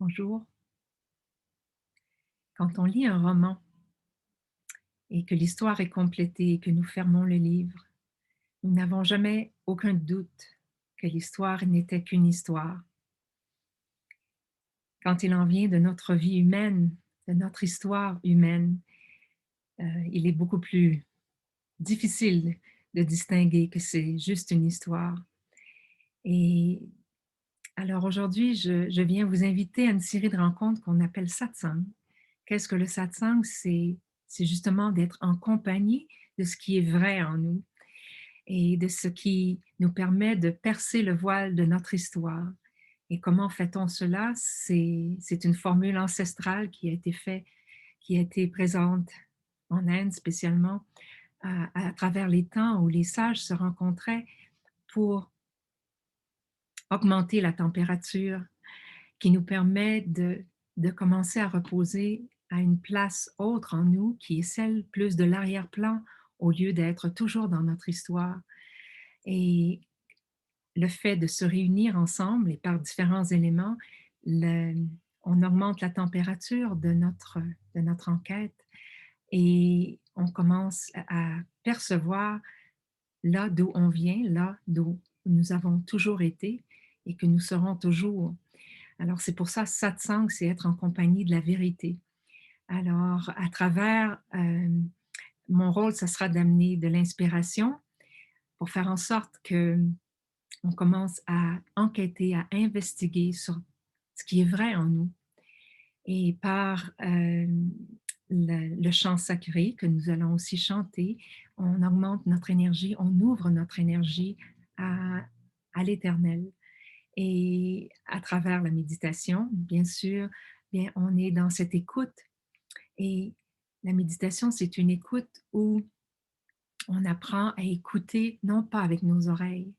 Bonjour. Quand on lit un roman et que l'histoire est complétée et que nous fermons le livre, nous n'avons jamais aucun doute que l'histoire n'était qu'une histoire. Quand il en vient de notre vie humaine, de notre histoire humaine, il est beaucoup plus difficile de distinguer que c'est juste une histoire. Et alors aujourd'hui, je viens vous inviter à une série de rencontres qu'on appelle satsang. Qu'est-ce que le satsang? C'est justement d'être en compagnie de ce qui est vrai en nous et de ce qui nous permet de percer le voile de notre histoire. Et comment fait-on cela? C'est une formule ancestrale qui a été présente en Inde spécialement à travers les temps où les sages se rencontraient pour augmenter la température qui nous permet de commencer à reposer à une place autre en nous, qui est celle plus de l'arrière-plan, au lieu d'être toujours dans notre histoire. Et le fait de se réunir ensemble et par différents éléments, le- on augmente la température de notre enquête et on commence à percevoir là d'où on vient, là d'où nous avons toujours été et que nous serons toujours. Alors, c'est pour ça, satsang, c'est être en compagnie de la vérité. Alors, à travers mon rôle, ça sera d'amener de l'inspiration pour faire en sorte que on commence à enquêter, à investiguer sur ce qui est vrai en nous. Et par le chant sacré que nous allons aussi chanter, on augmente notre énergie, on ouvre notre énergie à l'éternel. Et à travers la méditation, bien sûr, bien, on est dans cette écoute. Et la méditation, c'est une écoute où on apprend à écouter, non pas avec nos oreilles,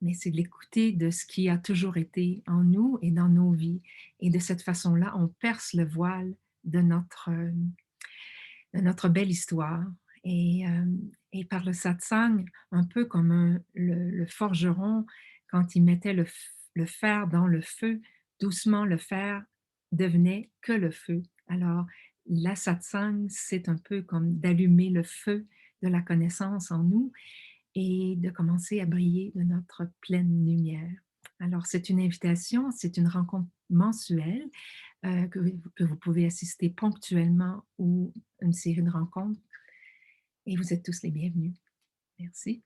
mais c'est de l'écouter de ce qui a toujours été en nous et dans nos vies. Et de cette façon-là, on perce le voile de notre belle histoire. Et par le satsang, un peu comme le forgeron, quand il mettait le fer dans le feu, doucement le fer devenait que le feu. Alors, la satsang, c'est un peu comme d'allumer le feu de la connaissance en nous et de commencer à briller de notre pleine lumière. Alors, c'est une invitation, c'est une rencontre mensuelle que vous pouvez assister ponctuellement ou une série de rencontres et vous êtes tous les bienvenus. Merci.